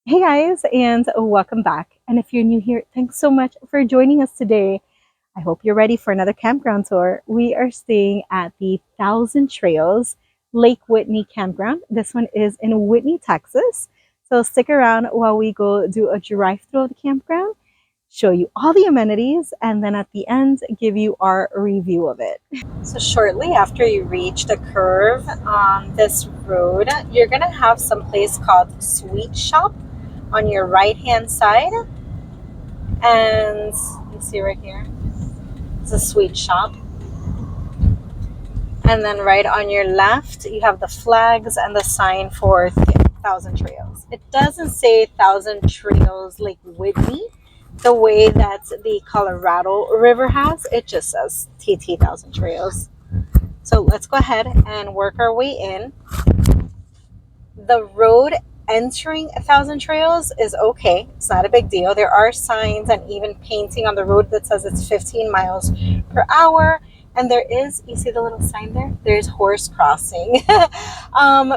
Hey guys, and welcome back. And if you're new here, thanks so much for joining us today. I hope you're ready for another campground tour. We are staying at the Thousand Trails Lake Whitney Campground. This one is in Whitney, Texas. So stick around while we go do a drive-through of the campground, show you all the amenities, and then at the end, give you our review of it. So shortly after you reach the curve on this road, you're gonna have some place called Sweet Shop on your right hand side, and you see right here it's a sweet shop, and then right on your left you have the flags and the sign for Thousand Trails. It doesn't say Thousand Trails Lake Whitney the way that the Colorado River has. It just says TT Thousand Trails. So let's go ahead and work our way in. The road entering 1,000 Trails is okay. It's not a big deal. There are signs and even painting on the road that says it's 15 miles per hour. And there is, you see the little sign there? There's horse crossing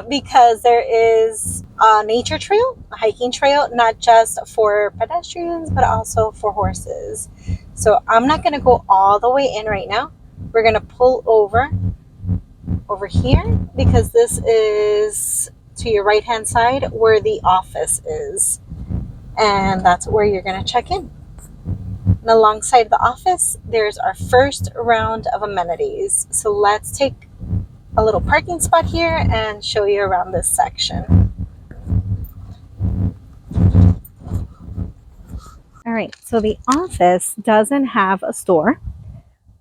because there is a nature trail, a hiking trail, not just for pedestrians, but also for horses. So I'm not going to go all the way in right now. We're going to pull over here because this is to your right hand side where the office is, and that's where you're going to check in. And alongside the office there's our first round of amenities. So let's take a little parking spot here and show you around this section. All right, so the office doesn't have a store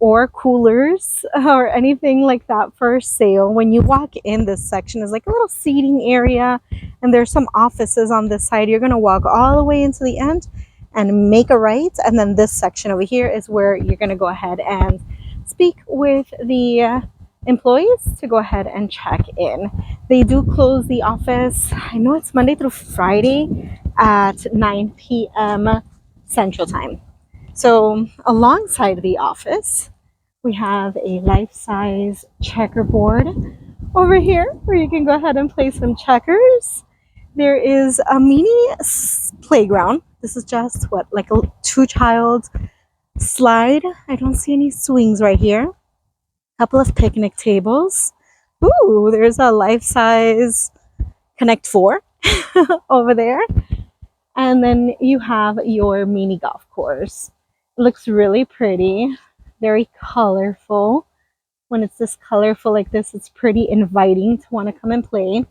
or coolers or anything like that for sale. When you walk in, this section is like a little seating area, and there's some offices on this side. You're going to walk all the way into the end and make a right, and then this section over here is where you're going to go ahead and speak with the employees to go ahead and check in. They do close the office, I know it's Monday through Friday at 9 p.m. Central Time. So alongside the office, we have a life-size checkerboard over here where you can go ahead and play some checkers. There is a mini playground. This is just like a two-child slide. I don't see any swings right here. A couple of picnic tables. Ooh, there's a life-size Connect 4 over there. And then you have your mini golf course. It looks really pretty, very colorful. When it's this colorful like this, it's pretty inviting to want to come and play.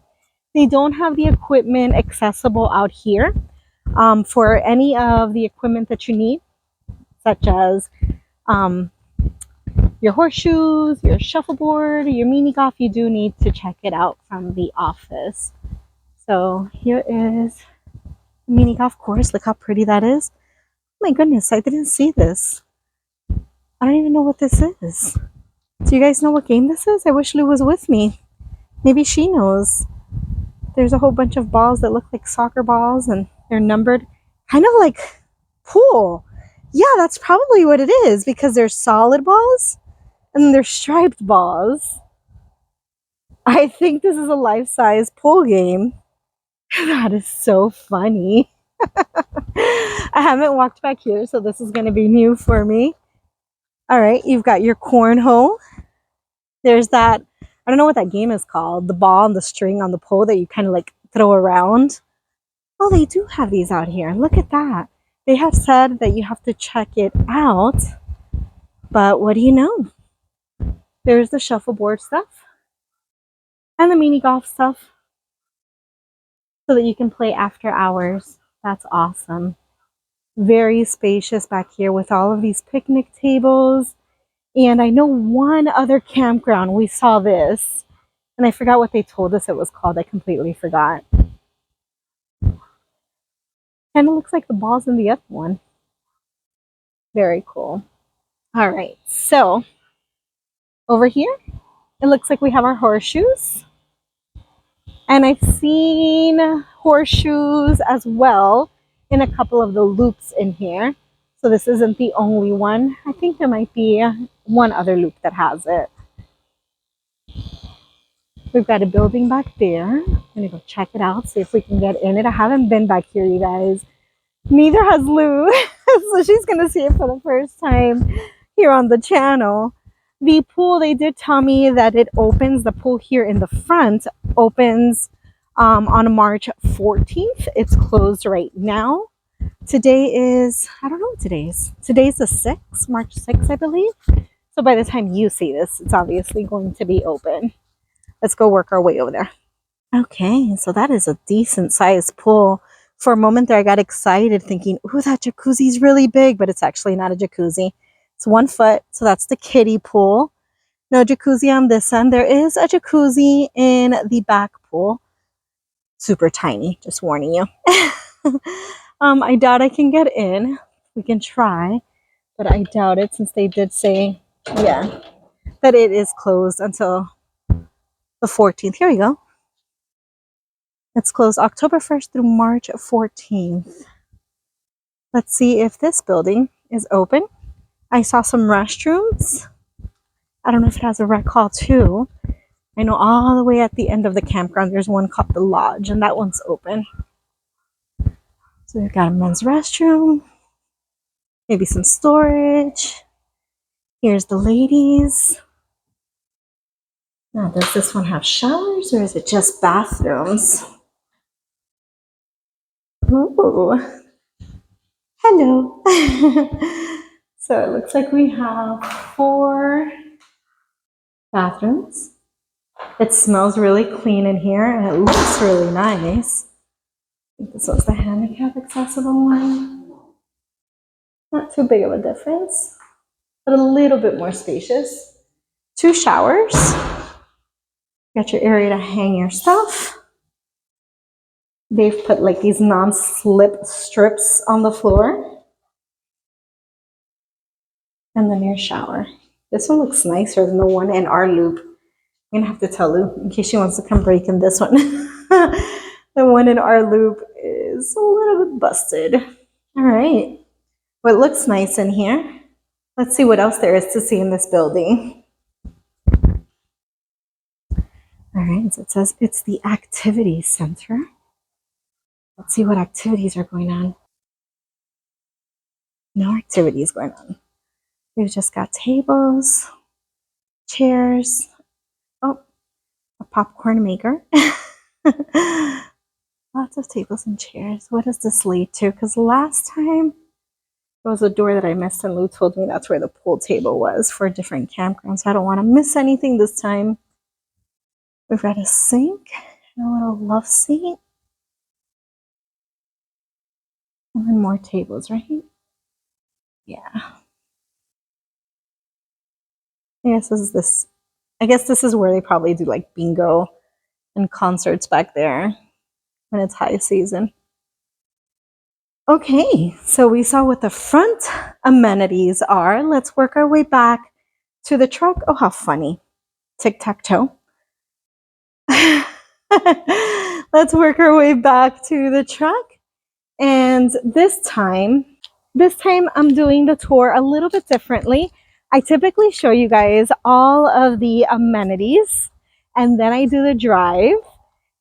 They don't have the equipment accessible out here for any of the equipment that you need, such as your horseshoes, your shuffleboard, your mini golf. You do need to check it out from the office. So here is the mini golf course. Look how pretty that is. Oh my goodness, I didn't see this. I don't even know what this is. Do you guys know what game this is? I wish Lou was with me. Maybe she knows. There's a whole bunch of balls that look like soccer balls, and they're numbered. Kind of like pool. Yeah, that's probably what it is, because there's solid balls and then there's striped balls. I think this is a life-size pool game. That is so funny. I haven't walked back here, so this is going to be new for me. All right, you've got your cornhole. There's that, I don't know what that game is called, the ball and the string on the pole that you kind of like throw around. Oh, they do have these out here. Look at that. They have said that you have to check it out, but what do you know? There's the shuffleboard stuff and the mini golf stuff so that you can play after hours. That's awesome. Very spacious back here with all of these picnic tables. And I know one other campground, we saw this, and I forgot what they told us it was called. I completely forgot. Kind of looks like the balls in the other one. Very cool. All right, so over here, it looks like we have our horseshoes. And I've seen horseshoes as well in a couple of the loops in here. So this isn't the only one. I think there might be one other loop that has it. We've got a building back there. I'm gonna go check it out, see if we can get in it. I haven't been back here, you guys. Neither has Lou. So she's gonna see it for the first time here on the channel. The pool, they did tell me that it opens, the pool here in the front opens on March 14th. It's closed right now. Today is, I don't know what today is. Today's the 6th, March 6th, I believe. So by the time you see this, it's obviously going to be open. Let's go work our way over there. Okay, so that is a decent sized pool. For a moment there, I got excited thinking, ooh, that jacuzzi's really big, but it's actually not a jacuzzi. It's 1 foot, so that's the kiddie pool. No jacuzzi on this end. There is a jacuzzi in the back pool. Super tiny, just warning you. I doubt I can get in. We can try, but I doubt it since they did say, yeah, that it is closed until the 14th. Here we go. It's closed October 1st through March 14th. Let's see if this building is open. I saw some restrooms. I don't know if it has a rec hall too. I know all the way at the end of the campground, there's one called the Lodge, and that one's open. So we've got a men's restroom, maybe some storage. Here's the ladies. Now, does this one have showers or is it just bathrooms? Ooh, hello. So it looks like we have 4 bathrooms. It smells really clean in here and it looks really nice. I think this was the handicap accessible one. Not too big of a difference, but a little bit more spacious. 2 showers. Got your area to hang your stuff. They've put like these non-slip strips on the floor. And then your shower. This one looks nicer than the one in our loop. I'm gonna have to tell Lou in case she wants to come break in this one. The one in our loop is a little bit busted. All right. Well, it looks nice in here. Let's see what else there is to see in this building. All right, so it says it's the activity center. Let's see what activities are going on. No activities going on. We've just got tables, chairs. Oh, a popcorn maker. Lots of tables and chairs. What does this lead to? Because last time there was a door that I missed and Lou told me that's where the pool table was for a different campground. So I don't want to miss anything this time. We've got a sink and a little love seat. And then more tables, right? Yeah. I guess this is where they probably do like bingo and concerts back there when it's high season. Okay, so we saw what the front amenities are. Let's work our way back to the truck. Oh, how funny. Tic-tac-toe. Let's work our way back to the truck. And this time I'm doing the tour a little bit differently. I typically show you guys all of the amenities and then I do the drive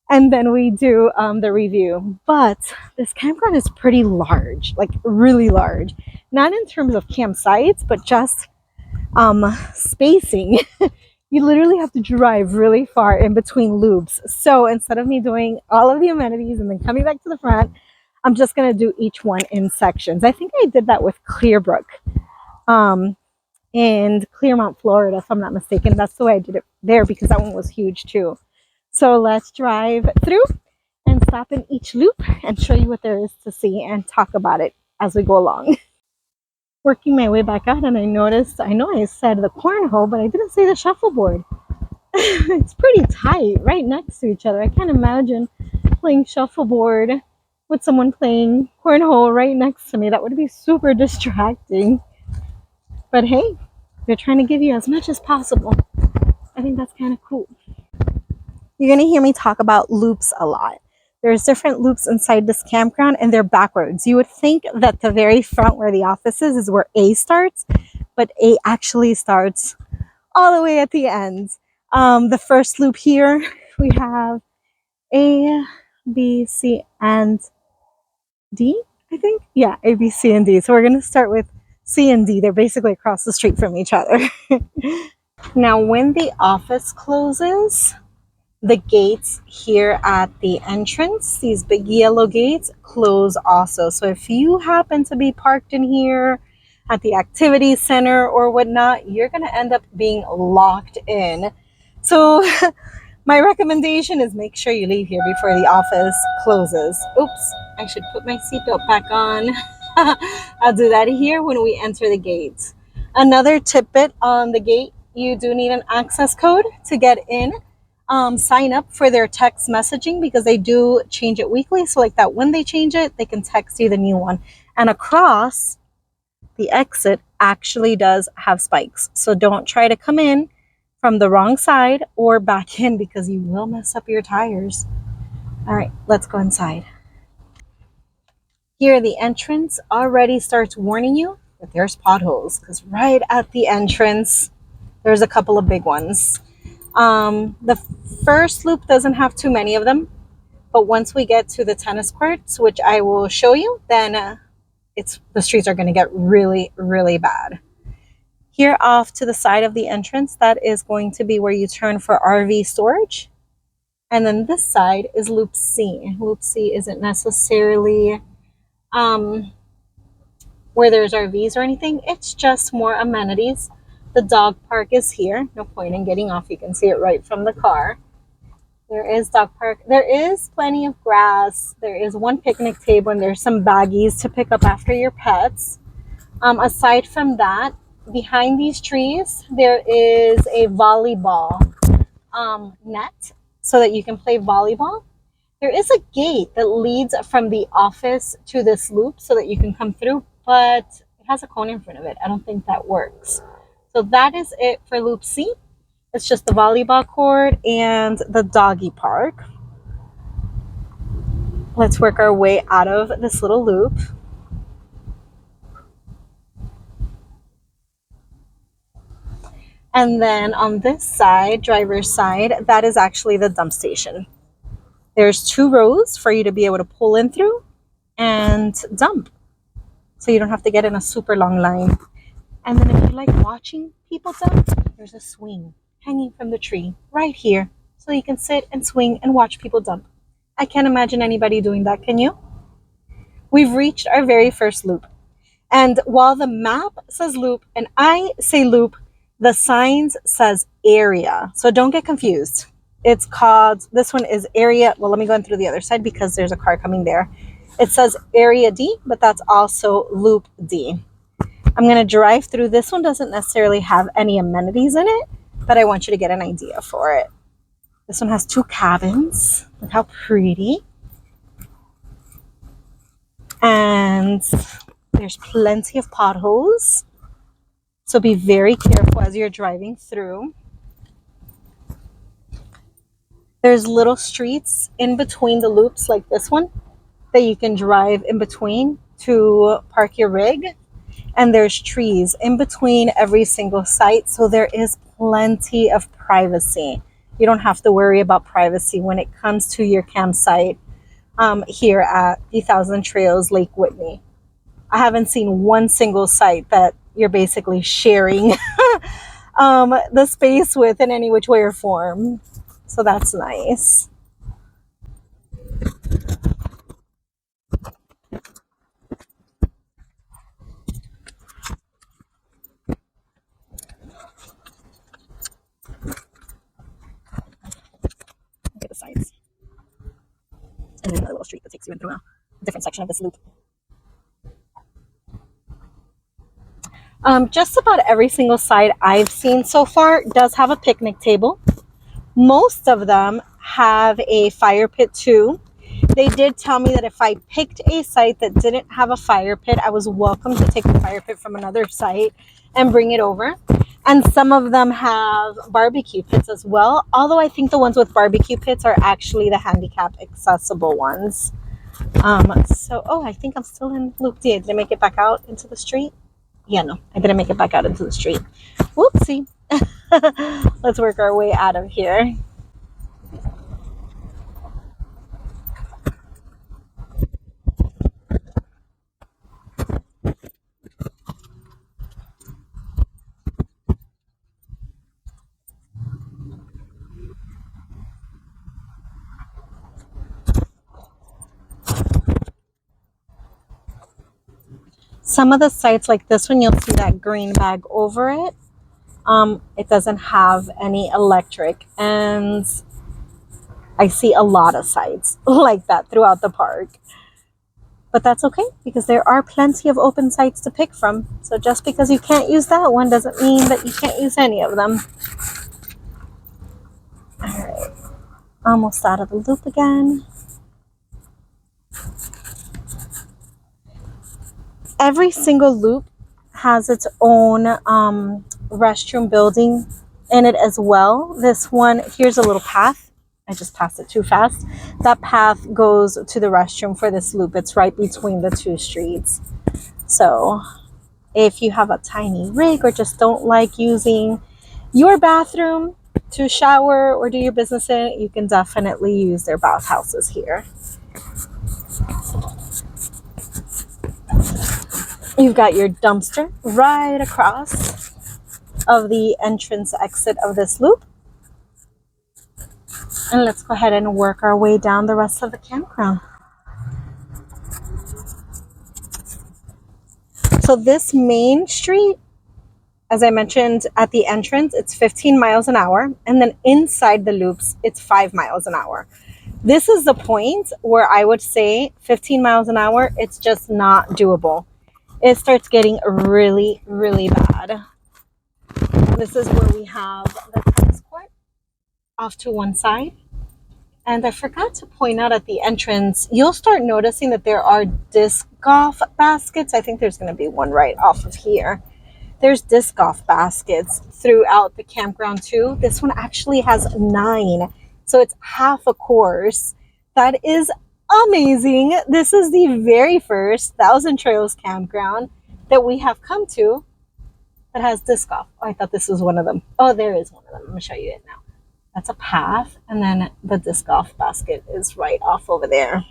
and then we do the review. But this campground is pretty large, like really large. Not in terms of campsites, but just spacing. You literally have to drive really far in between loops. So instead of me doing all of the amenities and then coming back to the front, I'm just going to do each one in sections. I think I did that with Clearbrook and Clearmont, Florida, if I'm not mistaken. That's the way I did it there because that one was huge too. So let's drive through and stop in each loop and show you what there is to see and talk about it as we go along. Working my way back out and I noticed, I know I said the cornhole, but I didn't say the shuffleboard. It's pretty tight right next to each other. I can't imagine playing shuffleboard with someone playing cornhole right next to me. That would be super distracting. But hey, they're trying to give you as much as possible. I think that's kind of cool. You're going to hear me talk about loops a lot. There's different loops inside this campground and they're backwards. You would think that the very front where the office is where A starts, but A actually starts all the way at the end. The first loop here we have A, B, C, and D, I think. Yeah, A, B, C, and D. So we're going to start with C and D. They're basically across the street from each other. Now, when the office closes, the gates here at the entrance, these big yellow gates, close also. So if you happen to be parked in here at the activity center or whatnot, you're going to end up being locked in. So my recommendation is make sure you leave here before the office closes. Oops, I should put my seatbelt back on. I'll do that here when we enter the gate. Another tidbit on the gate, you do need an access code to get in. Sign up for their text messaging because they do change it weekly. So like that, when they change it, they can text you the new one. And across the exit actually does have spikes. So don't try to come in from the wrong side or back in because you will mess up your tires. All right, let's go inside. Here, the entrance already starts warning you that there's potholes because right at the entrance, there's a couple of big ones. The first loop doesn't have too many of them, but once we get to the tennis courts, which I will show you, then the streets are going to get really, really bad. Here off to the side of the entrance, that is going to be where you turn for RV storage. And then this side is Loop C. Loop C isn't necessarily where there's RVs or anything. It's just more amenities. The dog park is here. No point in getting off. You can see it right from the car. There is dog park. There is plenty of grass. There is one picnic table and there's some baggies to pick up after your pets. Aside from that, behind these trees, there is a volleyball net so that you can play volleyball. There is a gate that leads from the office to this loop so that you can come through, but it has a cone in front of it. I don't think that works. So that is it for Loop C. It's just the volleyball court and the doggy park. Let's work our way out of this little loop. And then on this side, driver's side, that is actually the dump station. There's 2 rows for you to be able to pull in through and dump. So you don't have to get in a super long line. And then if you like watching people dump, there's a swing hanging from the tree right here. So you can sit and swing and watch people dump. I can't imagine anybody doing that, can you? We've reached our very first loop. And while the map says loop and I say loop, the signs says area. So don't get confused. It's called, this one is area. Well, let me go in through the other side because there's a car coming there. It says area D, but that's also loop D. I'm going to drive through. This one doesn't necessarily have any amenities in it, but I want you to get an idea for it. This one has 2 cabins. Look how pretty. And there's plenty of potholes. So be very careful as you're driving through. There's little streets in between the loops like this one that you can drive in between to park your rig. And there's trees in between every single site. So there is plenty of privacy. You don't have to worry about privacy when it comes to your campsite here at the Thousand Trails Lake Whitney. I haven't seen one single site that you're basically sharing the space with in any which way or form. So that's nice. Look at the sides. And then another little street that takes you in through a different section of this loop. Just about every single site I've seen so far does have a picnic table. Most of them have a fire pit too. They did tell me that if I picked a site that didn't have a fire pit, I was welcome to take the fire pit from another site and bring it over. And some of them have barbecue pits as well. Although I think the ones with barbecue pits are actually the handicap accessible ones. I think I'm still in Loop D. Did I make it back out into the street? Yeah, no, I didn't make it back out into the street. Whoopsie. Let's work our way out of here. Some of the sites like this one, you'll see that green bag over it. It doesn't have any electric, and I see a lot of sites like that throughout the park. But that's okay, because there are plenty of open sites to pick from. So just because you can't use that one doesn't mean that you can't use any of them. All right, almost out of the loop again. Every single loop has its own restroom building in it as well. This one, here's a little path. I just passed it too fast. That path goes to the restroom for this loop. It's right between the two streets. So if you have a tiny rig or just don't like using your bathroom to shower or do your business in, you can definitely use their bathhouses here. You've got your dumpster right across of the entrance exit of this loop. And let's go ahead and work our way down the rest of the campground. So this main street, as I mentioned at the entrance, it's 15 miles an hour. And then inside the loops, it's 5 miles an hour. This is the point where I would say 15 miles an hour, it's just not doable. It starts getting really, really bad. This is where we have the tennis court off to one side. And I forgot to point out at the entrance, you'll start noticing that there are disc golf baskets. I think there's going to be one right off of here. There's disc golf baskets throughout the campground too. This one actually has 9. So it's half a course. That is amazing. This is the very first Thousand Trails campground that we have come to that has disc golf. Oh, I thought this was one of them. Oh, there is one of them. I'm going to show you it now. That's a path, and then the disc golf basket is right off over there.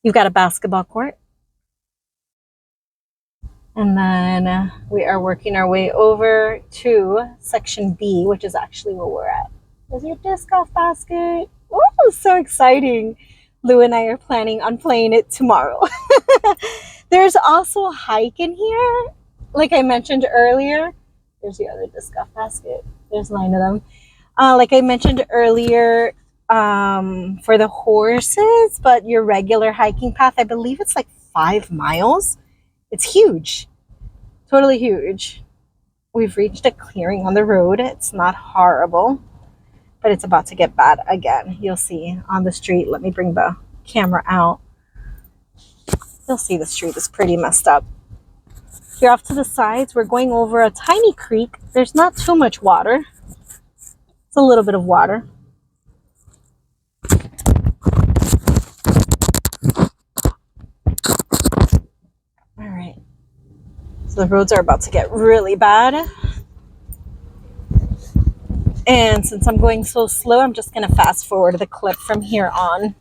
You've got a basketball court. And then we are working our way over to section B, which is actually where we're at. There's your disc golf basket. Oh, so exciting. Lou and I are planning on playing it tomorrow. There's also a hike in here. Like I mentioned earlier, there's the other disc golf basket. There's 9 of them. Like I mentioned earlier, for the horses, but your regular hiking path, I believe it's like 5 miles. It's huge. Totally huge. We've reached a clearing on the road. It's not horrible, but it's about to get bad again. You'll see on the street. Let me bring the camera out. You'll see the street is pretty messed up. Here off to the sides, we're going over a tiny creek. There's not too much water. It's a little bit of water. All right. So the roads are about to get really bad. And since I'm going so slow, I'm just going to fast forward the clip from here on.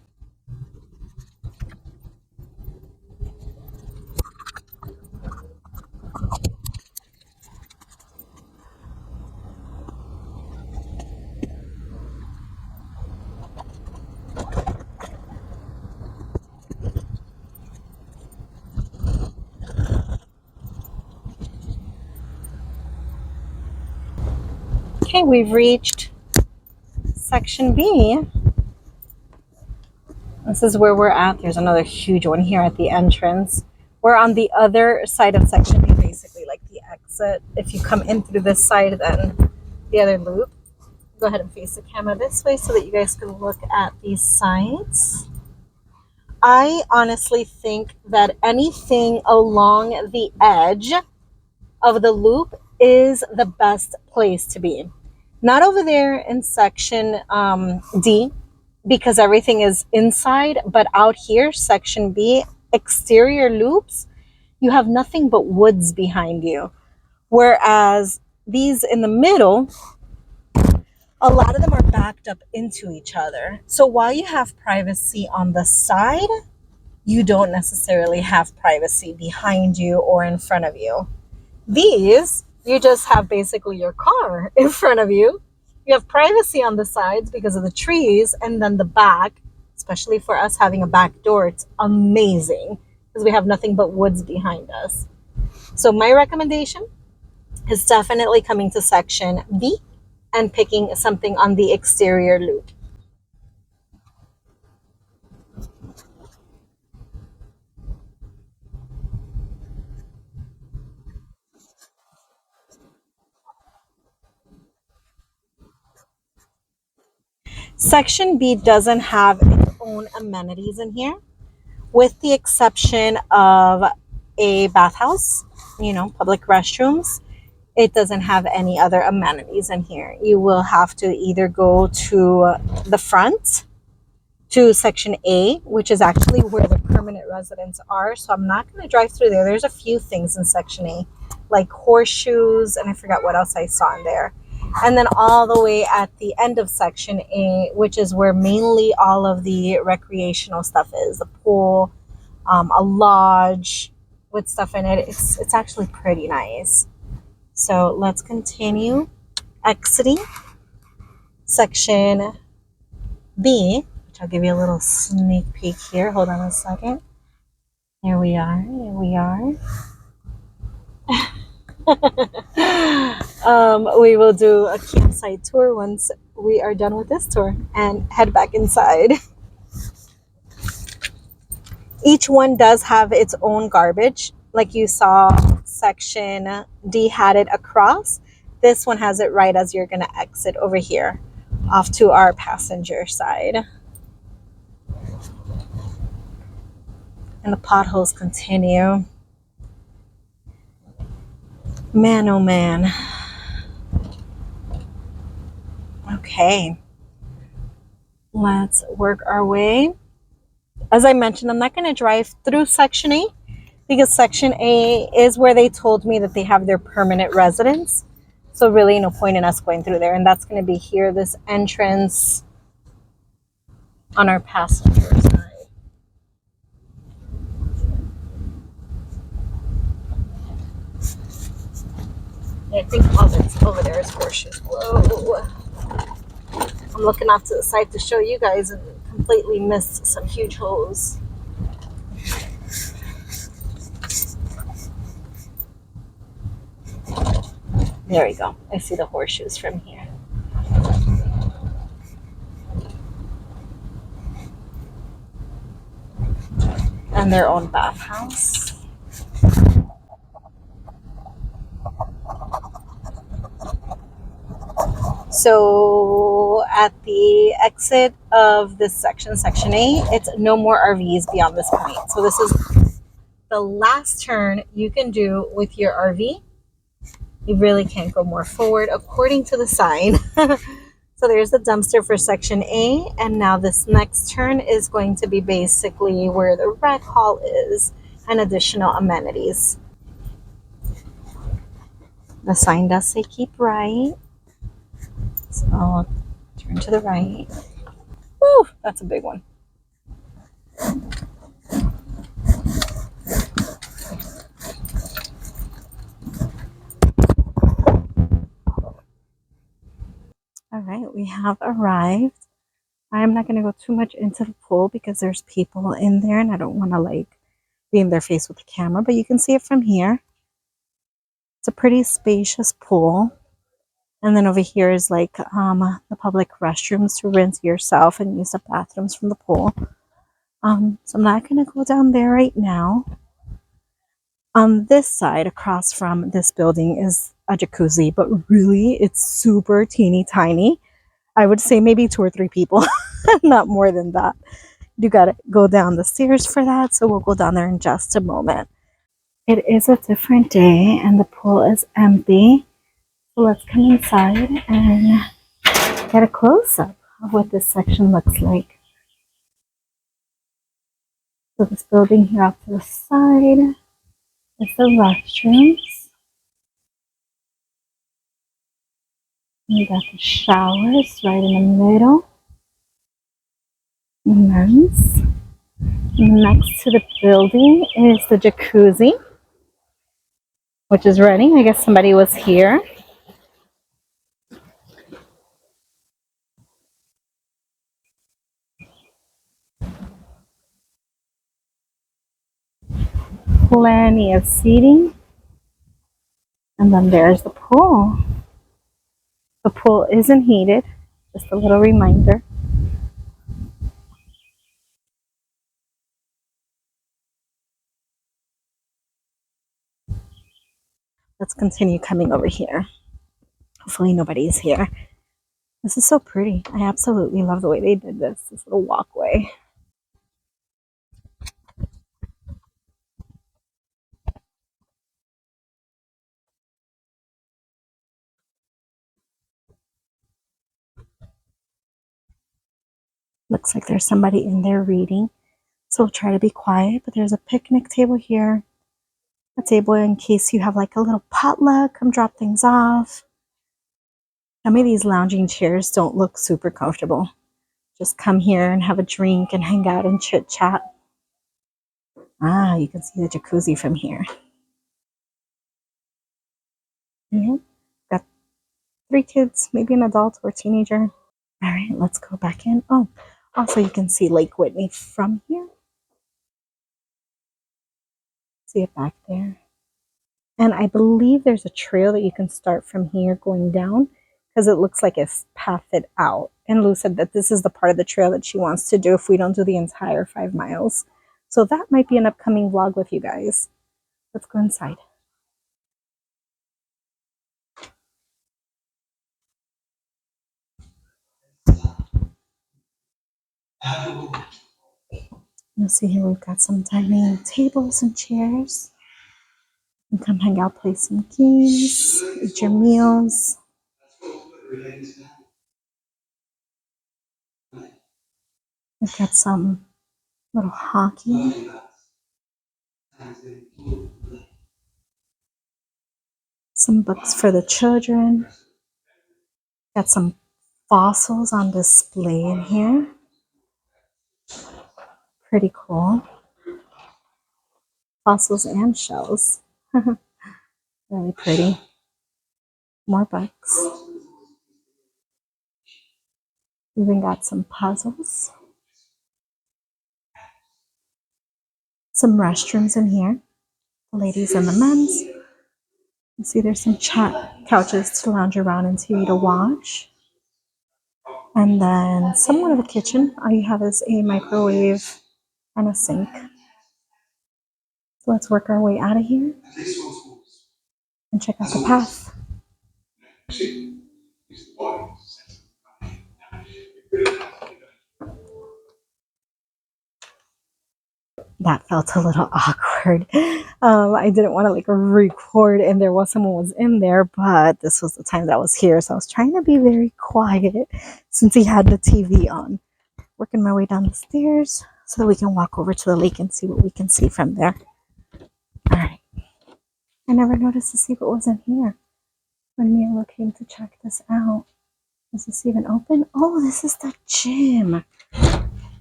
Okay, we've reached section B. This is where we're at. There's another huge one here at the entrance. We're on the other side of section B, basically like the exit. If you come in through this side, then the other loop. Go ahead and face the camera this way so that you guys can look at these sides. I honestly think that anything along the edge of the loop is the best place to be. Not over there in section D, because everything is inside, but out here, section B, exterior loops, you have nothing but woods behind you. Whereas these in the middle, a lot of them are backed up into each other. So while you have privacy on the side, you don't necessarily have privacy behind you or in front of you. These, you just have basically your car in front of you. You have privacy on the sides because of the trees, and then the back, especially for us having a back door, it's amazing because because we have nothing but woods behind us. So my recommendation is definitely coming to section B and picking something on the exterior loop. Section B doesn't have its own amenities in here, with the exception of a bathhouse, public restrooms. It doesn't have any other amenities in here. You will have to either go to the front to section A, which is actually where the permanent residents are. So I'm not going to drive through there. There's a few things in section A, like horseshoes, and I forgot what else I saw in there. And then all the way at the end of section A, which is where mainly all of the recreational stuff is, the pool, a lodge with stuff in it. It's actually pretty nice. So let's continue exiting section B, which I'll give you a little sneak peek here. Hold on a second. Here we are. Here we are. We will do a campsite tour once we are done with this tour and head back inside. Each one does have its own garbage. Like you saw, section D had it across. This one has it right as you're going to exit over here off to our passenger side. And the potholes continue. Man, oh man. Okay. Let's work our way. As I mentioned, I'm not going to drive through section A because section A is where they told me that they have their permanent residence. So really no point in us going through there. And that's going to be here, this entrance on our passenger side. I think all that's over there is horseshoes. Whoa. I'm looking off to the side to show you guys and completely missed some huge holes. There we go. I see the horseshoes from here. And their own bathhouse. So at the exit of this section, section A, it's no more RVs beyond this point. So this is the last turn you can do with your RV. You really can't go more forward according to the sign. So there's the dumpster for section A, and now this next turn is going to be basically where the rec hall is and additional amenities. The sign does say keep right, so I'll turn to the right. Woo, that's a big one. All right, we have arrived. I'm not going to go too much into the pool because there's people in there and I don't want to be in their face with the camera, but you can see it from here. It's a pretty spacious pool. And then over here is the public restrooms to rinse yourself and use the bathrooms from the pool. So I'm not going to go down there right now. On this side, across from this building, is a jacuzzi, but really it's super teeny tiny. I would say maybe 2 or 3 people, not more than that. You got to go down the stairs for that, so we'll go down there in just a moment. It is a different day and the pool is empty. So let's come inside and get a close-up of what this section looks like. So this building here off to the side is the restrooms. We got the showers right in the middle. Men's. Next to the building is the jacuzzi, which is running. I guess somebody was here. plenty of seating. And then there's the pool. The pool isn't heated, just a little reminder. Let's continue coming over here. Hopefully nobody's here. This is so pretty. I absolutely love the way they did this little walkway. Looks like there's somebody in there reading. So we'll try to be quiet, but there's a picnic table here. A table in case you have like a little potluck, come drop things off. Some of these lounging chairs don't look super comfortable. Just come here and have a drink and hang out and chit chat. Ah, you can see the jacuzzi from here. Got 3 kids, maybe an adult or teenager. All right, let's go back in. Oh, also you can see Lake Whitney from here. See it back there. And I believe there's a trail that you can start from here going down because it looks like it's pathed out. And Lou said that this is the part of the trail that she wants to do if we don't do the entire 5 miles. So that might be an upcoming vlog with you guys. Let's go inside. You'll see here we've got some dining tables and chairs. You can come hang out, play some games, eat your meals. We've got some little hockey. Some books for the children. Got some fossils on display in here. Pretty cool. Fossils and shells. Really pretty. More books. Even got some puzzles. Some restrooms in here. The ladies and the men's. You see there's some couches to lounge around and TV to watch. And then somewhat of a kitchen. All you have is a microwave and a sink. So let's work our way out of here and check out the path. That felt a little awkward. I didn't want to like record and someone was in there, but this was the time that I was here. So I was trying to be very quiet since he had the TV on. Working my way down the stairs so that we can walk over to the lake and see what we can see from there. All right. I never noticed to see what was in here when me and Lo came to check this out. Is this even open? Oh, this is the gym.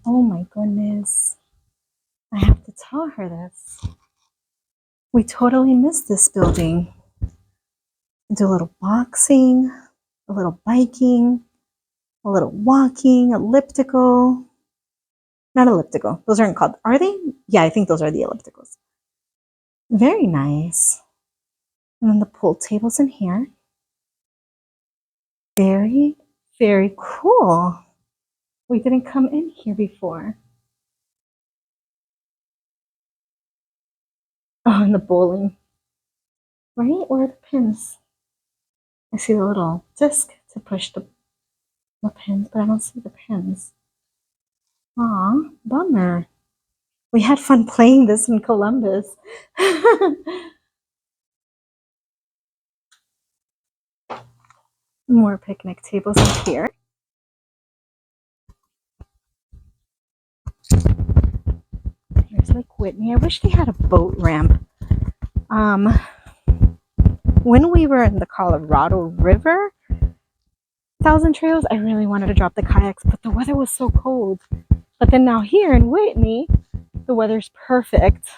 Oh my goodness. I have to tell her this. We totally missed this building. Do a little boxing, a little biking, a little walking, elliptical. Not elliptical. Those aren't called. Are they? Yeah, I think those are the ellipticals. Very nice. And then the pool tables in here. Very, very cool. We didn't come in here before. Oh, and the bowling. Right? Where are the pins? I see the little disc to push the pins, but I don't see the pins. Aw, bummer. We had fun playing this in Columbus. More picnic tables up here. There's Lake Whitney. I wish they had a boat ramp. When we were in the Colorado River, Thousand Trails, I really wanted to drop the kayaks, but the weather was so cold. But then now here in Whitney, the weather's perfect.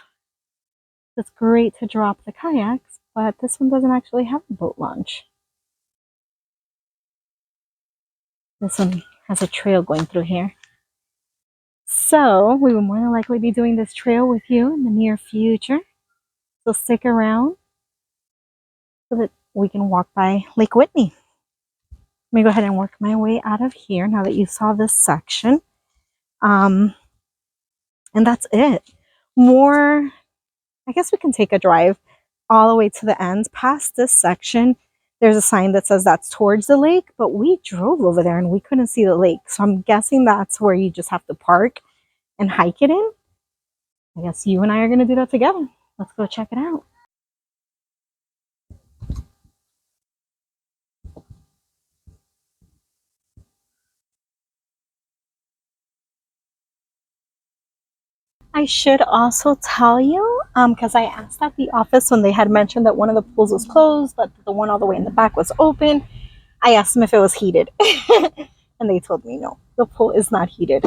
It's great to drop the kayaks, but this one doesn't actually have a boat launch. This one has a trail going through here. So we will more than likely be doing this trail with you in the near future. So stick around so that we can walk by Lake Whitney. Let me go ahead and work my way out of here now that you saw this section. And that's it. More, I guess we can take a drive all the way to the end. Past this section, there's a sign that says that's towards the lake, but we drove over there and we couldn't see the lake. So I'm guessing that's where you just have to park and hike it in. I guess you and I are going to do that together. Let's go check it out. I should also tell you, because I asked at the office when they had mentioned that one of the pools was closed, but the one all the way in the back was open. I asked them if it was heated, and they told me no, the pool is not heated.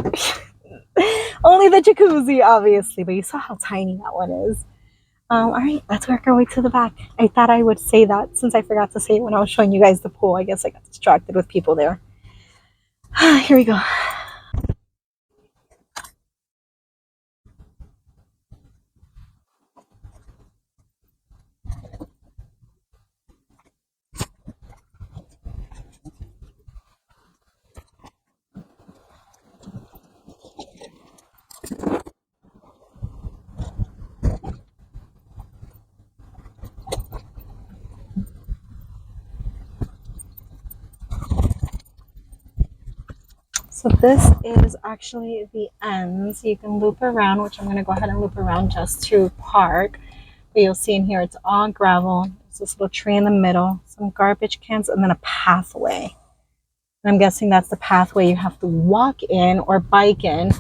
Only the jacuzzi, obviously, but you saw how tiny that one is. All right, let's work our way to the back. I thought I would say that since I forgot to say it when I was showing you guys the pool. I guess I got distracted with people there. Here we go. So this is actually the ends. You can loop around, which I'm going to go ahead and loop around just to park. But you'll see in here, it's all gravel. There's this little tree in the middle, some garbage cans, and then a pathway. And I'm guessing that's the pathway you have to walk in or bike in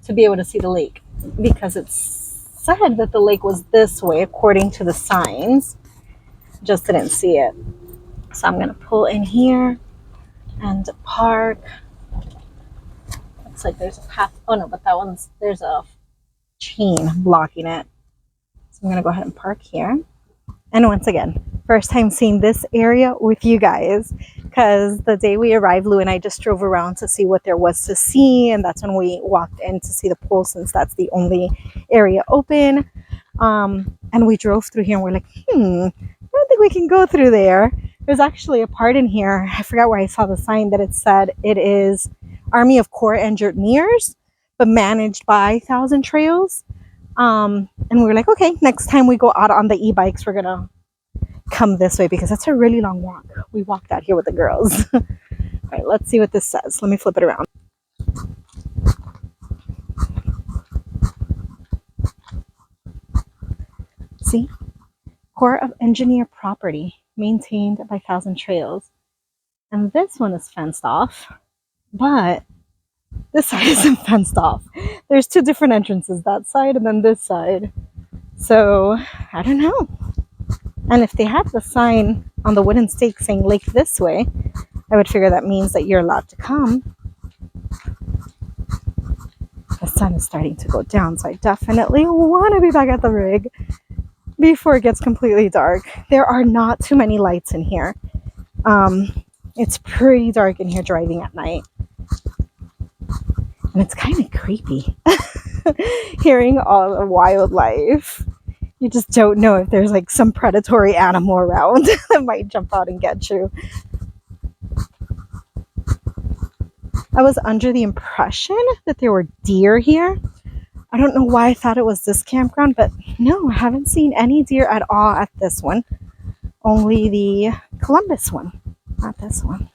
to be able to see the lake. Because it's said that the lake was this way, according to the signs. Just didn't see it. So I'm going to pull in here and park. Looks like there's a path. Oh no, but that one's, there's a chain blocking it. So I'm going to go ahead and park here. And once again, first time seeing this area with you guys, because the day we arrived, Lou and I just drove around to see what there was to see, and that's when we walked in to see the pool, since that's the only area open. And we drove through here and we're like, I don't think we can go through there. There's actually a part in here, I forgot where I saw the sign, that it said it is Army of Corps Engineers, but managed by Thousand Trails. And we were like, okay, next time we go out on the e-bikes, we're gonna come this way because that's a really long walk. We walked out here with the girls. All right, let's see what this says. Let me flip it around. See? Corps of Engineer property maintained by Thousand Trails. And this one is fenced off, but this side isn't fenced off. There's two different entrances, that side and then this side. So, I don't know. And if they have the sign on the wooden stake saying lake this way, I would figure that means that you're allowed to come. The sun is starting to go down, so I definitely want to be back at the rig before it gets completely dark. There are not too many lights in here. It's pretty dark in here driving at night. And it's kind of creepy hearing all the wildlife. You just don't know if there's like some predatory animal around that might jump out and get you. I was under the impression that there were deer here. I don't know why I thought it was this campground, but no, I haven't seen any deer at all at this one. Only the Columbus one, not this one.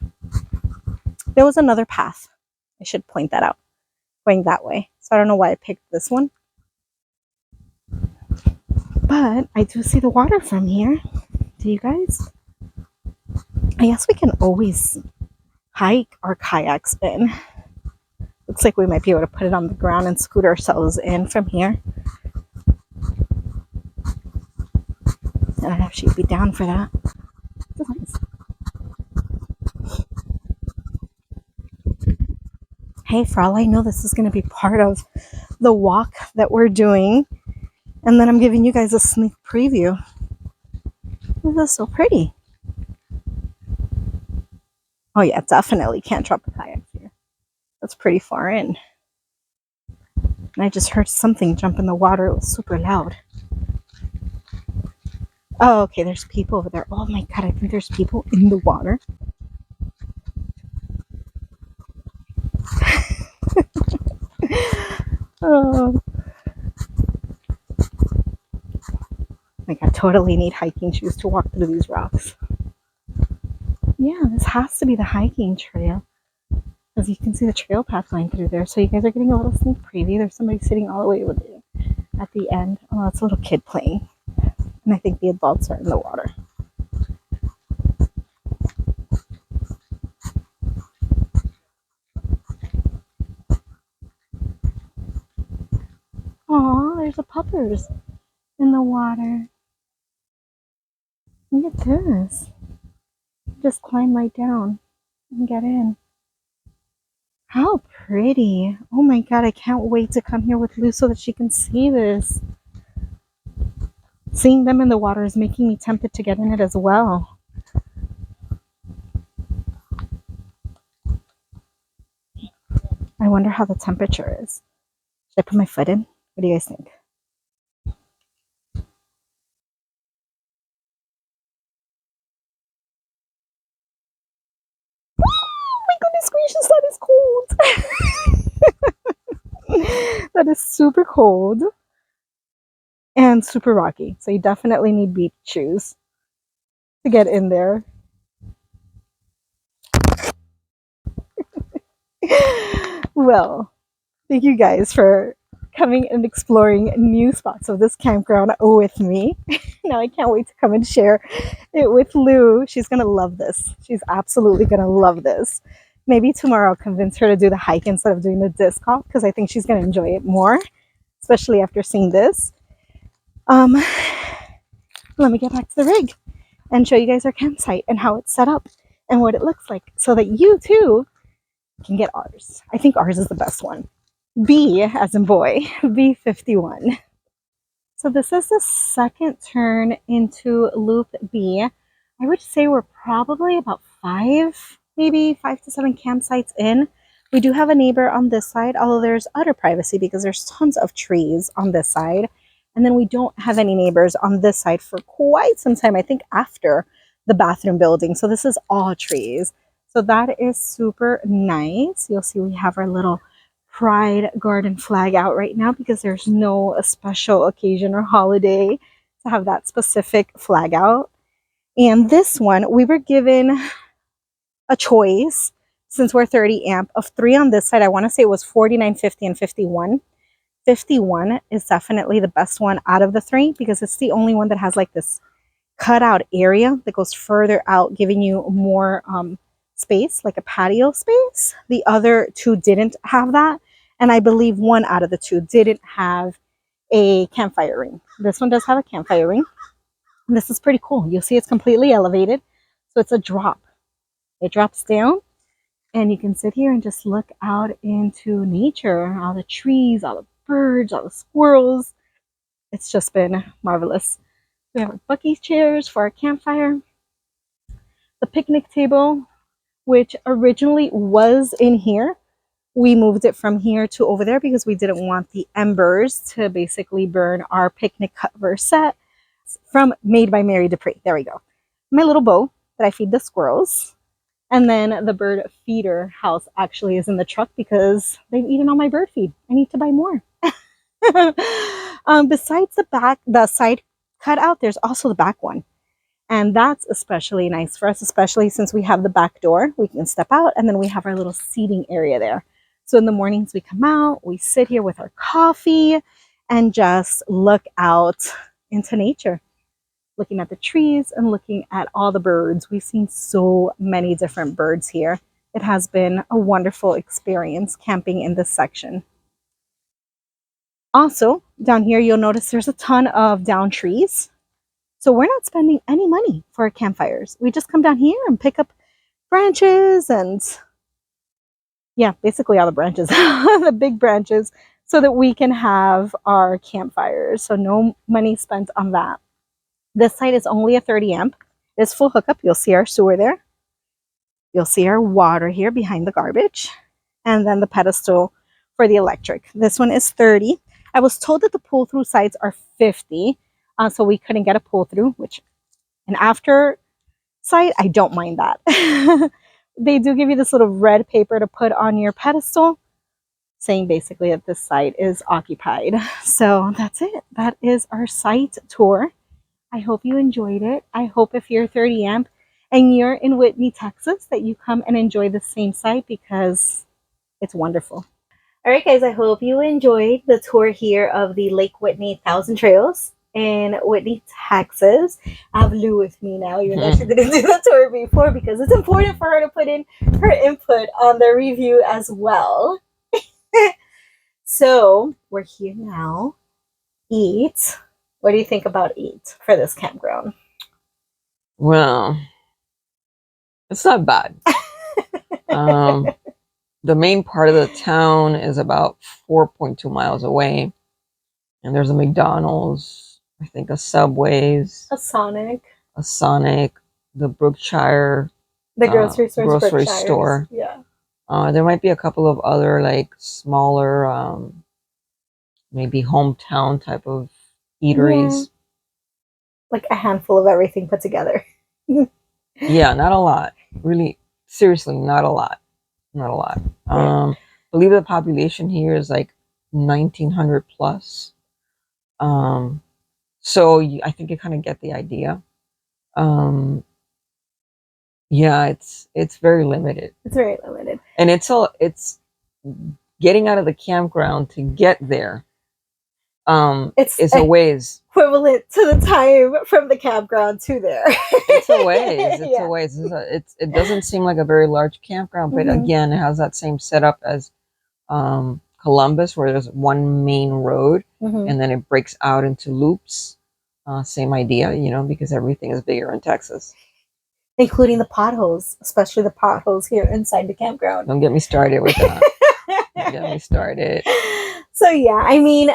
There was another path. I should point that out, going that way. So I don't know why I picked this one. But I do see the water from here. Do you guys? I guess we can always hike our kayaks in. Looks like we might be able to put it on the ground and scoot ourselves in from here. And I'd actually be down for that. Hey, for all I know, this is going to be part of the walk that we're doing. And then I'm giving you guys a sneak preview. This is so pretty. Oh yeah, definitely can't drop a kayak here. That's pretty far in. And I just heard something jump in the water. It was super loud. Oh, okay, there's people over there. Oh my god, I think there's people in the water. Oh, like I totally need hiking shoes to walk through these rocks. Yeah, this has to be the hiking trail. As you can see the trail path going through there. So you guys are getting a little sneak preview. There's somebody sitting all the way over there at the end. Oh, it's a little kid playing. And I think the adults are in the water. Aw, there's a puppers in the water. Look at this. Just climb right down and get in. How pretty. Oh my god, I can't wait to come here with Lou so that she can see this. Seeing them in the water is making me tempted to get in it as well. I wonder how the temperature is. Should I put my foot in? What do you guys think? Oh my goodness gracious, that is cold. That is super cold and super rocky. So you definitely need beach shoes to get in there. Well, thank you guys for coming and exploring new spots of this campground with me. Now I can't wait to come and share it with Lou. She's gonna love this. She's absolutely gonna love this. Maybe tomorrow I'll convince her to do the hike instead of doing the disc golf because I think she's gonna enjoy it more, especially after seeing this. Let me get back to the rig and show you guys our campsite and how it's set up and what it looks like so that you too can get ours. I think ours is the best one. B as in boy, B51. So this is the second turn into loop B. I would say we're probably about maybe 5 to 7 campsites in. We do have a neighbor on this side, although there's utter privacy because there's tons of trees on this side. And then we don't have any neighbors on this side for quite some time, I think after the bathroom building. So this is all trees. So that is super nice. You'll see we have our little Pride Garden flag out right now because there's no special occasion or holiday to have that specific flag out. And this one, we were given a choice since we're 30 amp of 3 on this side. I want to say it was 49, 50, and 51. 51 is definitely the best one out of the 3 because it's the only one that has like this cutout area that goes further out, giving you more space, like a patio space. The other 2 didn't have that. And I believe 1 out of the 2 didn't have a campfire ring. This one does have a campfire ring. And this is pretty cool. You'll see it's completely elevated. So it's a drop. It drops down and you can sit here and just look out into nature, all the trees, all the birds, all the squirrels. It's just been marvelous. We have our Buc-ee's chairs for our campfire. The picnic table, which originally was in here. We moved it from here to over there because we didn't want the embers to basically burn our picnic cover set from Made by Mary Dupree. There we go. My little bowl that I feed the squirrels. And then the bird feeder house actually is in the truck because they've eaten all my bird feed. I need to buy more. Besides the side cutout, there's also the back one. And that's especially nice for us, especially since we have the back door. We can step out and then we have our little seating area there. So in the mornings we come out, we sit here with our coffee and just look out into nature, looking at the trees and looking at all the birds. We've seen so many different birds here. It has been a wonderful experience camping in this section. Also, down here, you'll notice there's a ton of down trees. So we're not spending any money for our campfires. We just come down here and pick up branches and yeah, basically all the branches, the big branches, so that we can have our campfires. So no money spent on that. This site is only a 30 amp. It's full hookup. You'll see our sewer there. You'll see our water here behind the garbage. And then the pedestal for the electric. This one is 30. I was told that the pull-through sides are 50. So we couldn't get a pull-through, which an after site, I don't mind that. They do give you this little red paper to put on your pedestal saying basically that this site is occupied. So that's it. That is our site tour. I hope you enjoyed it. I hope if you're 30 amp and you're in Whitney, Texas, that you come and enjoy the same site because it's wonderful. All right, guys, I hope you enjoyed the tour here of the Lake Whitney 1,000 Trails in Whitney, Texas. I have Lou with me now, even though she didn't do the tour before, because it's important for her to put in her input on the review as well. So we're here now. Eat. What do you think about Eat for this campground? Well, it's not bad. The main part of the town is about 4.2 miles away. And there's a McDonald's, I think a Subway's. A Sonic. The Brookshire. The grocery store. Yeah. There might be a couple of other like smaller, maybe hometown type of eateries. Yeah. Like a handful of everything put together. Yeah, not a lot. Really, seriously, not a lot. Not a lot. Yeah. I believe the population here is like 1,900 plus. So I think you kind of get the idea. Yeah, it's very limited. It's very limited. And it's getting out of the campground to get there. It's a ways. Equivalent to the time from the campground to there. It's a ways. It's a ways. It doesn't seem like a very large campground, but again, it has that same setup as Columbus, where there's one main road and then it breaks out into loops. Same idea, because everything is bigger in Texas. Including the potholes, especially the potholes here inside the campground. Don't get me started with that. Don't get me started. So yeah, I mean,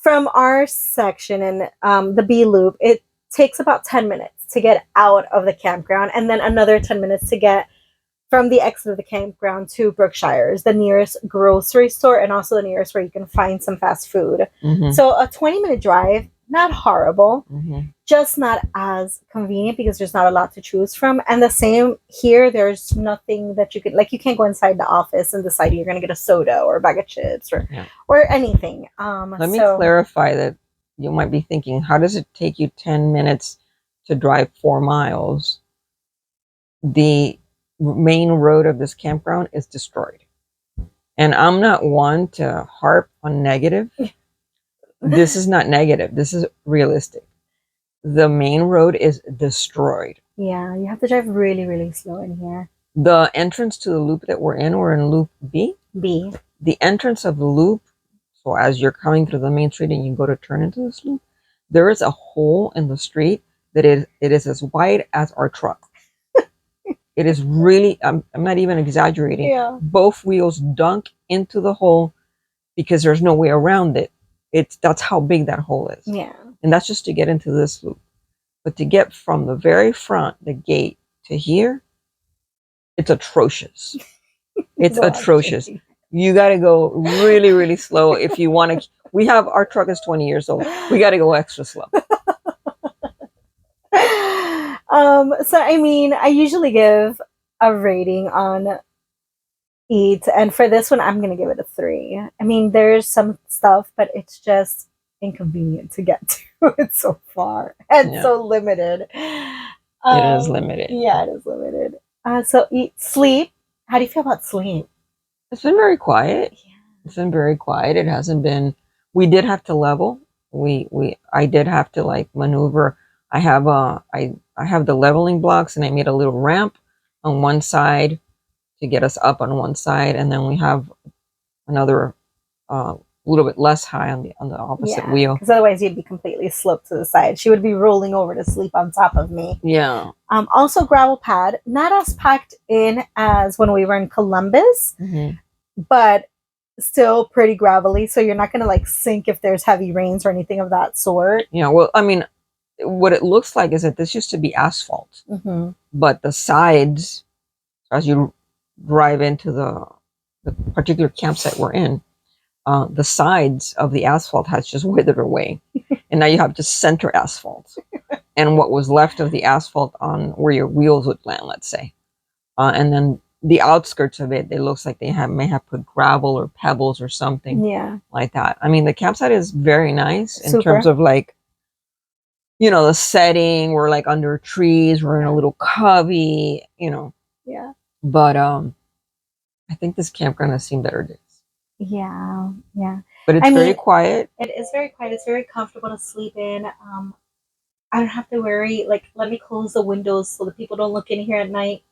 from our section and the B loop, it takes about 10 minutes to get out of the campground, and then another 10 minutes to get from the exit of the campground to Brookshire's, the nearest grocery store, and also the nearest where you can find some fast food. So a 20-minute drive, not horrible, just not as convenient because there's not a lot to choose from. And the same here, there's nothing that you could, like, you can't go inside the office and decide you're going to get a soda or a bag of chips or anything. Let me clarify that you might be thinking, how does it take you 10 minutes to drive 4 miles? The main road of this campground is destroyed. And I'm not one to harp on negative. This is not negative. This is realistic. The main road is destroyed. Yeah, you have to drive really, really slow in here. The entrance to the loop that we're in loop B. The entrance of the loop, so as you're coming through the main street and you go to turn into this loop, there is a hole in the street that it is as wide as our truck. It is really, I'm not even exaggerating. Yeah. Both wheels dunk into the hole because there's no way around it. That's how big that hole is. Yeah. And that's just to get into this loop. But to get from the very front, the gate, to here, it's atrocious. It's atrocious. You got to go really, really slow if you want to. Our truck is 20 years old. We got to go extra slow. So, I mean, I usually give a rating on Eat, and for this one, I'm going to give it a 3. I mean, there's some stuff, but it's just inconvenient to get to. It's so far and so limited. It is limited. Yeah, it is limited. So Eat, sleep. How do you feel about sleep? It's been very quiet. Yeah. It's been very quiet. It hasn't been. We did have to level. I did have to like maneuver. I have the leveling blocks, and I made a little ramp on one side to get us up on one side, and then we have another little bit less high on the opposite wheel. Because otherwise you'd be completely sloped to the side. She would be rolling over to sleep on top of me. Yeah. Also gravel pad, not as packed in as when we were in Columbus, but still pretty gravelly. So you're not going to like sink if there's heavy rains or anything of that sort. Yeah. Well, I mean, what it looks like is that this used to be asphalt, but the sides, as you drive into the particular campsite we're in, the sides of the asphalt has just withered away, and now you have just center asphalt, and what was left of the asphalt on where your wheels would land, let's say. And then the outskirts of it looks like they may have put gravel or pebbles or something like that. I mean, the campsite is very nice in terms of like, you know, the setting. We're like under trees. We're in a little cubby, you know. Yeah. But I think this campground has seen better days. Yeah. Yeah. But it's very quiet. It is very quiet. It's very comfortable to sleep in. I don't have to worry. Like, let me close the windows so the people don't look in here at night.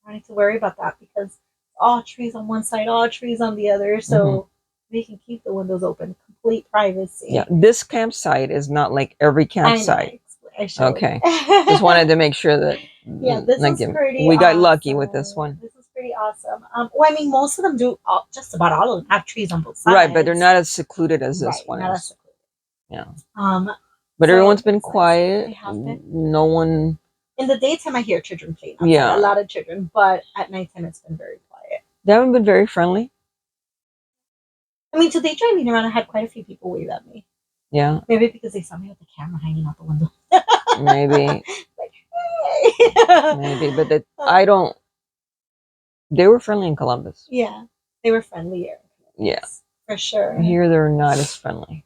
I don't need to worry about that because all trees on one side, all trees on the other. So we can keep the windows open. Complete privacy. Yeah. This campsite is not like every campsite. I should. Okay. Just wanted to make sure that this is pretty we got lucky with this one. This is pretty awesome. Well, I mean, most of them do. Just about all of them have trees on both sides. Right, but they're not as secluded as this one not is. As secluded. Yeah. But everyone's been quiet. They have been. No one. In the daytime, I hear children playing outside. Yeah, a lot of children. But at nighttime, it's been very quiet. They haven't been very friendly. I mean, today driving around, I had quite a few people wave at me. Yeah. Maybe because they saw me with the camera hanging out the window. Maybe. Like, hey. Maybe, but I don't. They were friendly in Columbus. Yeah, they were friendlier. Yeah, for sure. Here they're not as friendly.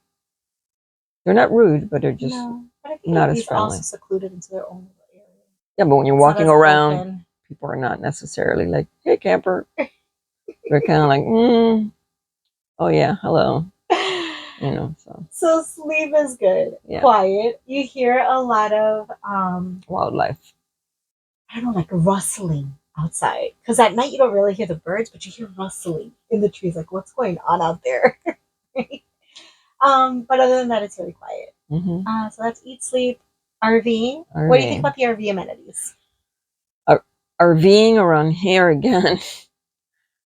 They're not rude, but they're just but I think not as friendly. Also secluded into their own area. Yeah, but when you're walking around, people are not necessarily like, "Hey, camper." They're kind of like, "Oh yeah, hello." You know, so sleep is good. Yeah. Quiet. You hear a lot of wildlife. I don't know, like rustling outside. Because at night you don't really hear the birds, but you hear rustling in the trees. Like, what's going on out there? Right? But other than that, it's really quiet. So that's Eat, Sleep, RV. What do you think about the RV amenities? RVing around here again,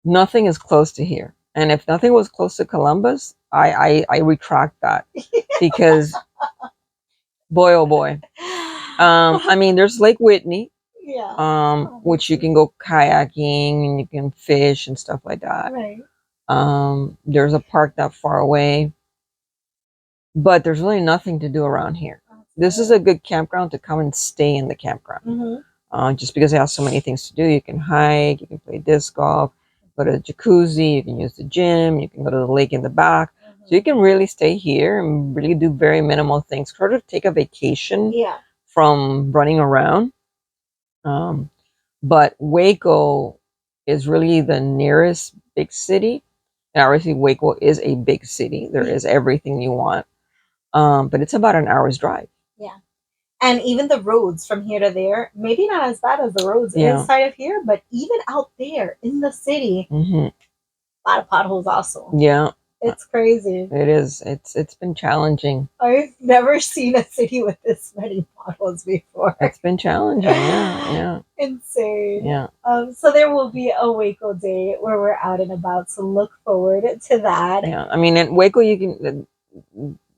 nothing is close to here. And if nothing was close to Columbus, I retract that because boy, oh boy. I mean, there's Lake Whitney, which you can go kayaking and you can fish and stuff like that. Right. There's a park not far away, but there's really nothing to do around here. This is a good campground to come and stay in the campground. Just because it has so many things to do. You can hike, you can play disc golf, go to the jacuzzi, you can use the gym, you can go to the lake in the back. So you can really stay here and really do very minimal things, sort of take a vacation from running around. But Waco is really the nearest big city. And obviously Waco is a big city. There is everything you want. But it's about an hour's drive. Yeah. And even the roads from here to there, maybe not as bad as the roads inside of here, but even out there in the city, a lot of potholes also. Yeah. It's crazy. It is. It's been challenging. I've never seen a city with this many potholes before. It's been challenging, yeah. Insane. Yeah. So there will be a Waco day where we're out and about, so look forward to that. Yeah. I mean, in Waco, you can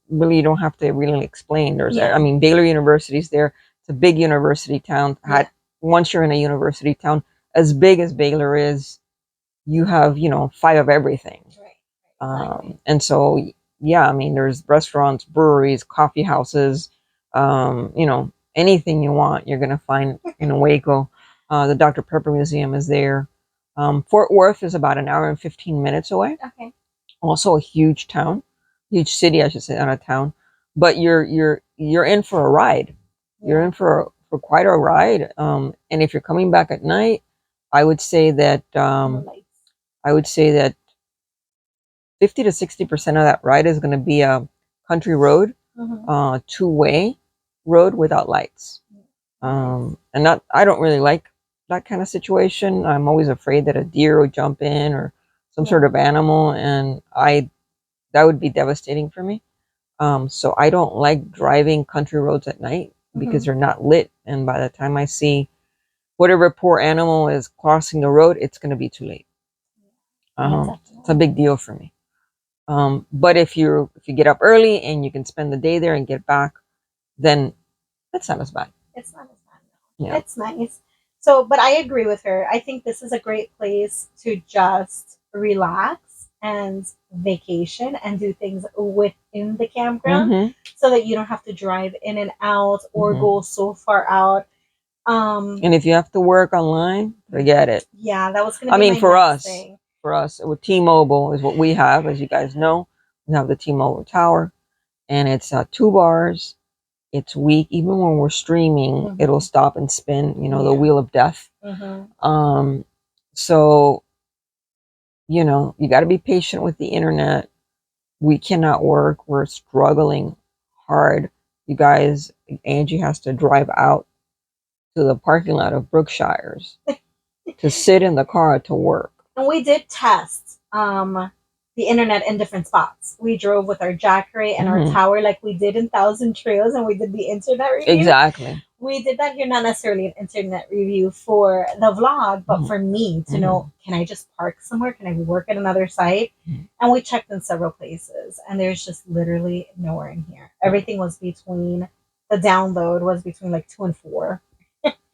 really, you don't have to really explain. There's, I mean, Baylor University's there. It's a big university town. Once you're in a university town, as big as Baylor is, you have, 5 of everything. Right. And so, I mean, there's restaurants, breweries, coffee houses, anything you want, you're going to find in Waco. The Dr. Pepper Museum is there. Fort Worth is about an hour and 15 minutes away. Okay. Also a huge town, huge city, I should say, not a town. But you're in for a ride. Yeah. You're in for quite a ride. And if you're coming back at night, I would say that 50 to 60% of that ride is going to be a country road, 2-way road without lights. And I don't really like that kind of situation. I'm always afraid that a deer would jump in or some sort of animal, and that would be devastating for me. So I don't like driving country roads at night because they're not lit, and by the time I see whatever poor animal is crossing the road, it's going to be too late. It's a big deal for me. But if you get up early and you can spend the day there and get back, then that's not as bad. It's not as bad. No. Yeah. It's nice. So, but I agree with her. I think this is a great place to just relax and vacation and do things within the campground Mm-hmm. so that you don't have to drive in and out or Mhm. go so far out. And if you have to work online, forget it. Yeah, that was going I to be mean, my for next us, thing. with T-Mobile is what we have, as you guys know. We have the T-Mobile tower, and it's 2 bars. It's weak. Even when we're streaming, it'll stop and spin. You know, the wheel of death. So you got to be patient with the internet. We cannot work. We're struggling hard. You guys, Angie has to drive out to the parking lot of Brookshire's to sit in the car to work. And we did test the internet in different spots. We drove with our Jackery and our tower like we did in Thousand Trails, and we did the internet review. Exactly. We did that here, not necessarily an internet review for the vlog, but for me to know, can I just park somewhere? Can I work at another site? And we checked in several places, and there's just literally nowhere in here. Everything was between, the download was between like 2 and 4.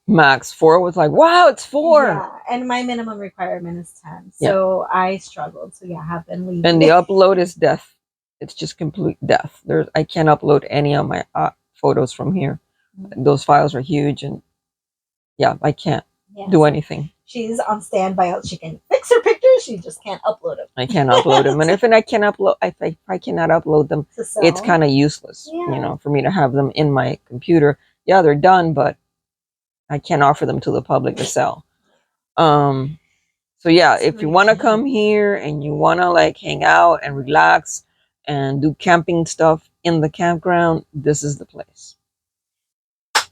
Max 4 was like, wow, it's 4. Yeah, and my minimum requirement is 10. So I struggled. So yeah, I have been leaving. And the upload is death. It's just complete death. I can't upload any of my photos from here. Those files are huge, and yeah, I can't do anything. She's on standby. She can fix her pictures. She just can't upload them. I can't upload them, and if I cannot upload them, it's kind of useless. For me to have them in my computer. Yeah, they're done, but I can't offer them to the public to sell. So yeah, if you want to come here and you want to like hang out and relax and do camping stuff in the campground, this is the place.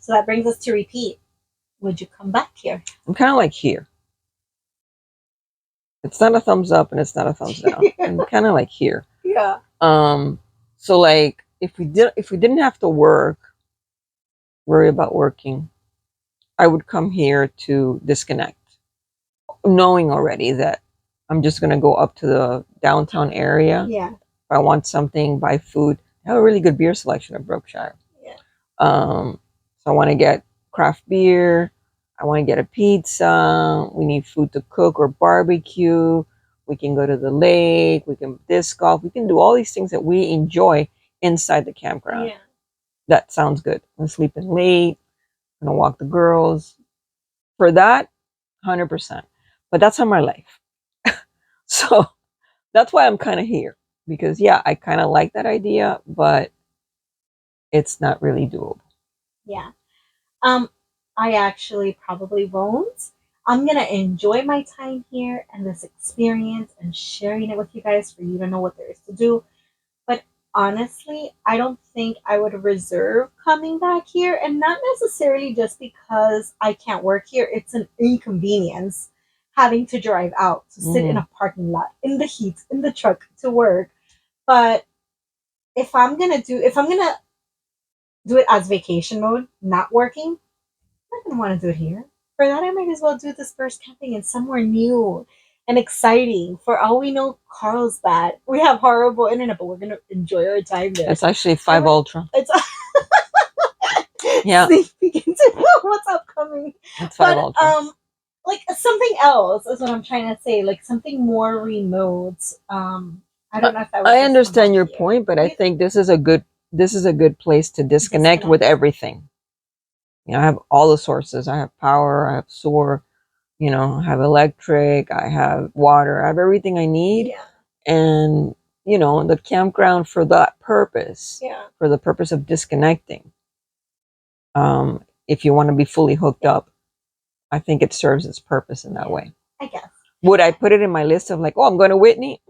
So that brings us to repeat. Would you come back here? I'm kind of like here. It's not a thumbs up and it's not a thumbs down. I'm kind of like here. Yeah. So like if we didn't have to worry about working, I would come here to disconnect, knowing already that I'm just going to go up to the downtown area. Yeah. If I want something, buy food. They have a really good beer selection at Brookshire. Yeah. So I want to get craft beer. I want to get a pizza. We need food to cook or barbecue. We can go to the lake. We can disc golf. We can do all these things that we enjoy inside the campground. Yeah. That sounds good. I'm sleeping late. I'm going to walk the girls. For that, 100%. But that's not my life. So that's why I'm kind of here. Because, yeah, I kind of like that idea, but it's not really doable. Yeah. I actually probably won't. I'm going to enjoy my time here and this experience and sharing it with you guys for you to know what there is to do. But honestly, I don't think I would reserve coming back here, and not necessarily just because I can't work here. It's an inconvenience having to drive out to sit in a parking lot in the heat in the truck to work. But if I'm gonna do it as vacation mode, not working, I'm not gonna want to do it here. For that, I might as well do dispersed camping in somewhere new and exciting. For all we know, Carlsbad, we have horrible internet, but we're gonna enjoy our time there. It's actually 5 Ultra. It's yeah. Sneak peek into what's upcoming. It's 5 Ultra. Like something else is what I'm trying to say. Like something more remote. I don't know if I understand your point, but I think this is a good place to disconnect with everything. I have all the sources. I have power, I have sewer, I have electric, I have water, I have everything I need. Yeah. And, the campground for that purpose, for the purpose of disconnecting. If you want to be fully hooked up, I think it serves its purpose in that way. I guess. Would I put it in my list of like, oh, I'm going to Whitney?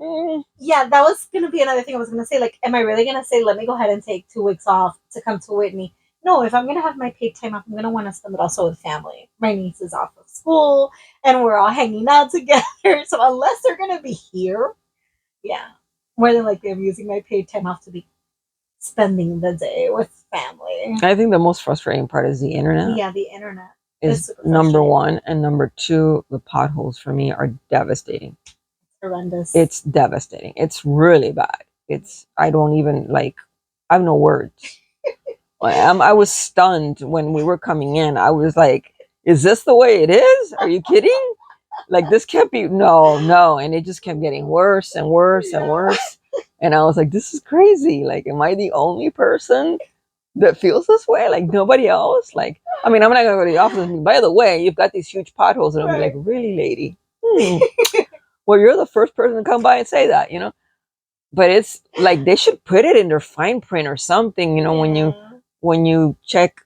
Yeah, that was going to be another thing I was going to say. Like, am I really going to say, let me go ahead and take 2 weeks off to come to Whitney? No, if I'm going to have my paid time off, I'm going to want to spend it also with family. My niece is off of school, and we're all hanging out together. So unless they're going to be here, more than likely I'm using my paid time off to be spending the day with family. I think the most frustrating part is the internet. Yeah, the internet is number one, and number two, the potholes for me are devastating. Horrendous. It's devastating. It's really bad. I don't even I have no words. I was stunned when we were coming in. I was like, is this the way it is? Are you kidding? like this can't be, no. And it just kept getting worse and worse and worse. And I was like, this is crazy. Like, am I the only person that feels this way? Like nobody else? Like, I mean, I'm not gonna go to the office and, by the way, you've got these huge potholes. And I'll be like, really, lady? Well, you're the first person to come by and say that, you know? But it's like they should put it in their fine print or something, you know, when you check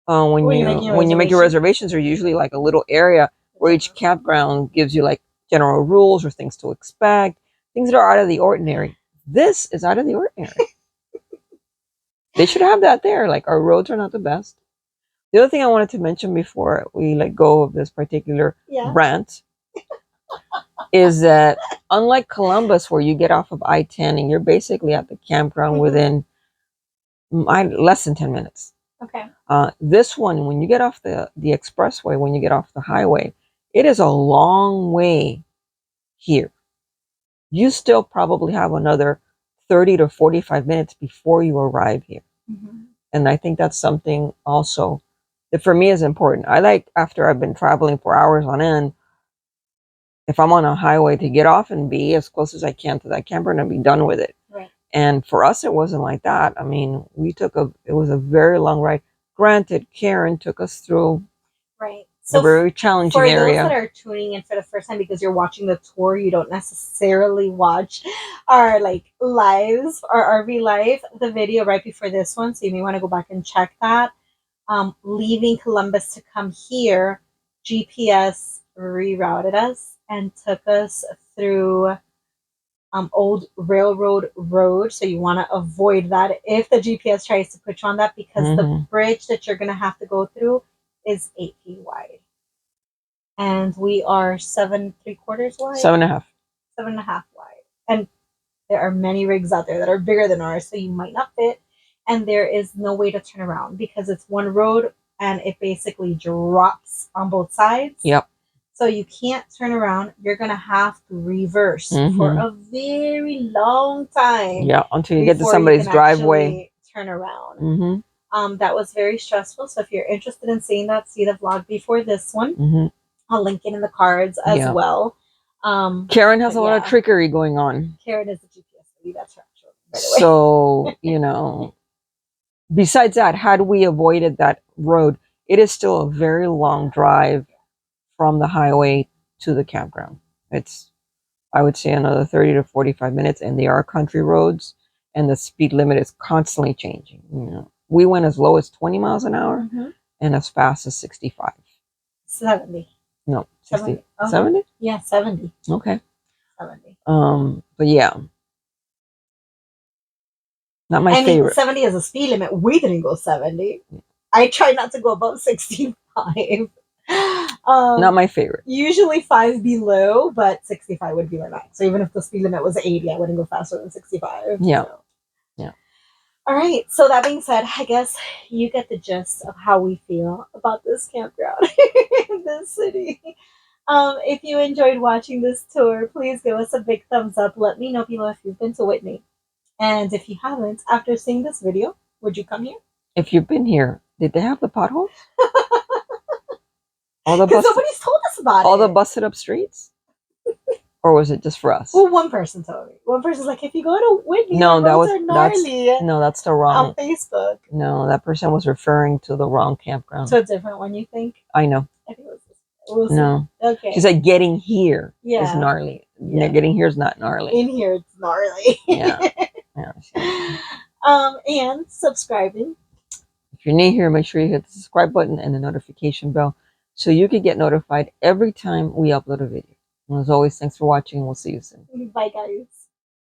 when you make your reservations, there's usually like a little area where each campground gives you like general rules or things to expect, things that are out of the ordinary. This is out of the ordinary. They should have that there. Like our roads are not the best. The other thing I wanted to mention before we let go of this particular rant is that unlike Columbus, where you get off of I-10 and you're basically at the campground within less than 10 minutes. Okay. This one, when you get off the expressway, when you get off the highway, it is a long way here. You still probably have another 30 to 45 minutes before you arrive here. And I think that's something also that for me is important. I like, after I've been traveling for hours on end, if I'm on a highway, to get off and be as close as I can to that camper and be done with it. Right. And for us, it wasn't like that. I mean, it was a very long ride. Granted, Karen took us through a very challenging area. For those that are tuning in for the first time, because you're watching the tour, you don't necessarily watch our like lives or RV life, the video right before this one. So you may want to go back and check that. Leaving Columbus to come here, GPS rerouted us and took us through old railroad road. So you want to avoid that if the GPS tries to put you on that, because the bridge that you're going to have to go through is 8 feet wide. And we are 7 3/4 wide? 7.5. 7.5 wide. And there are many rigs out there that are bigger than ours, so you might not fit. And there is no way to turn around because it's one road and it basically drops on both sides. Yep. So you can't turn around. You're going to have to reverse for a very long time. Yeah, until you get to somebody's driveway. Turn around. That was very stressful. So if you're interested in seeing that, see the vlog before this one. I'll link it in the cards as well. Karen has a lot of trickery going on. Karen is a GPS lady. That's her actual, by the way. So, you know, besides that, had we avoided that road, it is still a very long drive from the highway to the campground. It's, I would say, another 30 to 45 minutes, and they are country roads, and the speed limit is constantly changing. You know, we went as low as 20 miles an hour and as fast as 65. 70. No, 60. 70? Yeah, 70. Okay. 70. But yeah. Not my favorite. 70 is a speed limit. We didn't go 70. I try not to go above 65. Not my favorite. Usually 5 below, but 65 would be my max. So even if the speed limit was 80, I wouldn't go faster than 65. Yeah. So. Yeah. All right. So that being said, I guess you get the gist of how we feel about this campground in this city. If you enjoyed watching this tour, please give us a big thumbs up. Let me know below if you've been to Whitney. And if you haven't, after seeing this video, would you come here? If you've been here, did they have the potholes? Because nobody's told us about it. All the busted up streets? Or was it just for us? Well, one person told me. One person's like, if you go to Whitney, the roads are gnarly. That's the wrong. On Facebook. No, that person was referring to the wrong campground. To a different one, you think? I know. I think it was this. We'll no. Okay. She said getting here is gnarly. Yeah. Getting here is not gnarly. In here, it's gnarly. Yeah. And subscribing. If you're new here, make sure you hit the subscribe button and the notification bell so you can get notified every time we upload a video. And as always, thanks for watching. We'll see you soon. Bye, guys.